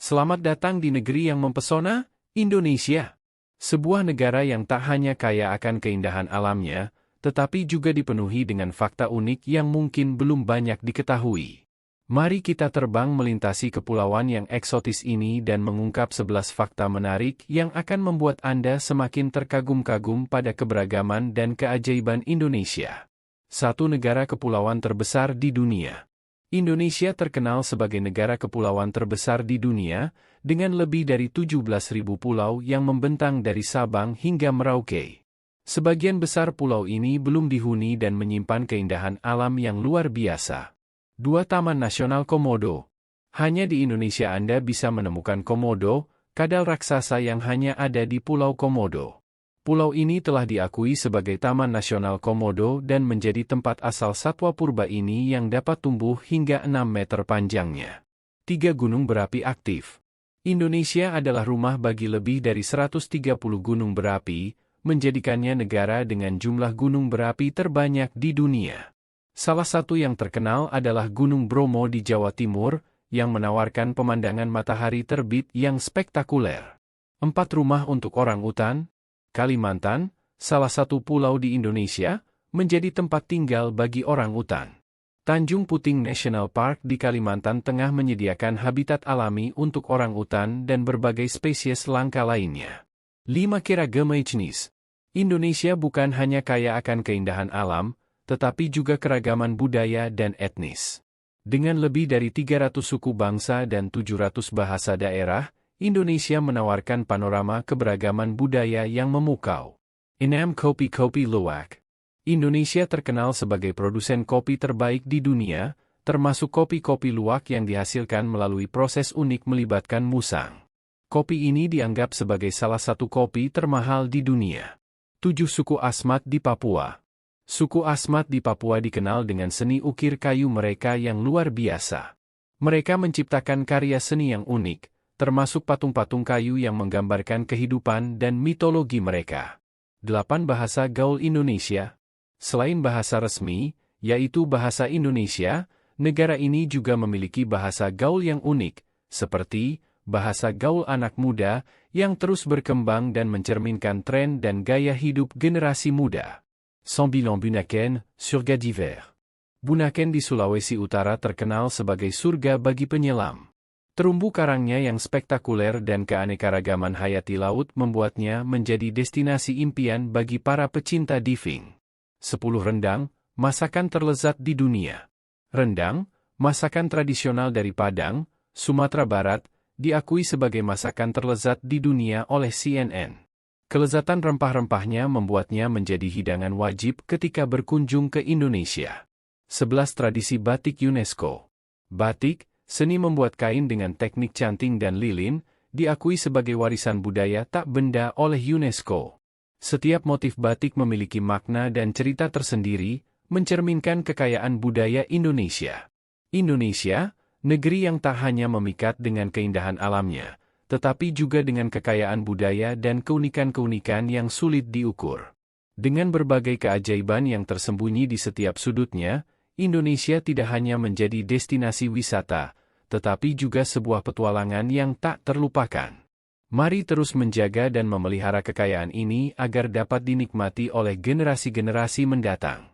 Selamat datang di negeri yang mempesona, Indonesia. Sebuah negara yang tak hanya kaya akan keindahan alamnya, tetapi juga dipenuhi dengan fakta unik yang mungkin belum banyak diketahui. Mari kita terbang melintasi kepulauan yang eksotis ini dan mengungkap 11 fakta menarik yang akan membuat Anda semakin terkagum-kagum pada keberagaman dan keajaiban Indonesia. Satu negara kepulauan terbesar di dunia. Indonesia terkenal sebagai negara kepulauan terbesar di dunia, dengan lebih dari 17.000 pulau yang membentang dari Sabang hingga Merauke. Sebagian besar pulau ini belum dihuni dan menyimpan keindahan alam yang luar biasa. 2 Taman Nasional Komodo. Hanya di Indonesia Anda bisa menemukan komodo, kadal raksasa yang hanya ada di Pulau Komodo. Pulau ini telah diakui sebagai Taman Nasional Komodo dan menjadi tempat asal satwa purba ini yang dapat tumbuh hingga 6 meter panjangnya. 3 gunung berapi aktif. Indonesia adalah rumah bagi lebih dari 130 gunung berapi, menjadikannya negara dengan jumlah gunung berapi terbanyak di dunia. Salah satu yang terkenal adalah Gunung Bromo di Jawa Timur, yang menawarkan pemandangan matahari terbit yang spektakuler. 4 rumah untuk orang utan. Kalimantan, salah satu pulau di Indonesia, menjadi tempat tinggal bagi orang utan. Tanjung Puting National Park di Kalimantan Tengah menyediakan habitat alami untuk orang utan dan berbagai spesies langka lainnya. 5 Keragam etnis. Indonesia bukan hanya kaya akan keindahan alam, tetapi juga keragaman budaya dan etnis. Dengan lebih dari 300 suku bangsa dan 700 bahasa daerah, Indonesia menawarkan panorama keberagaman budaya yang memukau. 6 Kopi Luwak. Indonesia terkenal sebagai produsen kopi terbaik di dunia, termasuk kopi luwak yang dihasilkan melalui proses unik melibatkan musang. Kopi ini dianggap sebagai salah satu kopi termahal di dunia. 7 Suku Asmat di Papua. Suku Asmat di Papua dikenal dengan seni ukir kayu mereka yang luar biasa. Mereka menciptakan karya seni yang unik, termasuk patung-patung kayu yang menggambarkan kehidupan dan mitologi mereka. 8 Bahasa Gaul Indonesia. Selain bahasa resmi, yaitu bahasa Indonesia, negara ini juga memiliki bahasa gaul yang unik, seperti bahasa gaul anak muda, yang terus berkembang dan mencerminkan tren dan gaya hidup generasi muda. Sembilan Bunaken, surga d'hiver. Bunaken di Sulawesi Utara terkenal sebagai surga bagi penyelam. Terumbu karangnya yang spektakuler dan keanekaragaman hayati laut membuatnya menjadi destinasi impian bagi para pecinta diving. 10 Rendang, masakan terlezat di dunia. Rendang, masakan tradisional dari Padang, Sumatera Barat, diakui sebagai masakan terlezat di dunia oleh CNN. Kelezatan rempah-rempahnya membuatnya menjadi hidangan wajib ketika berkunjung ke Indonesia. 11 Tradisi Batik UNESCO. Batik, seni membuat kain dengan teknik canting dan lilin, diakui sebagai warisan budaya tak benda oleh UNESCO. Setiap motif batik memiliki makna dan cerita tersendiri, mencerminkan kekayaan budaya Indonesia. Indonesia, negeri yang tak hanya memikat dengan keindahan alamnya, tetapi juga dengan kekayaan budaya dan keunikan-keunikan yang sulit diukur. Dengan berbagai keajaiban yang tersembunyi di setiap sudutnya, Indonesia tidak hanya menjadi destinasi wisata, tetapi juga sebuah petualangan yang tak terlupakan. Mari terus menjaga dan memelihara kekayaan ini agar dapat dinikmati oleh generasi-generasi mendatang.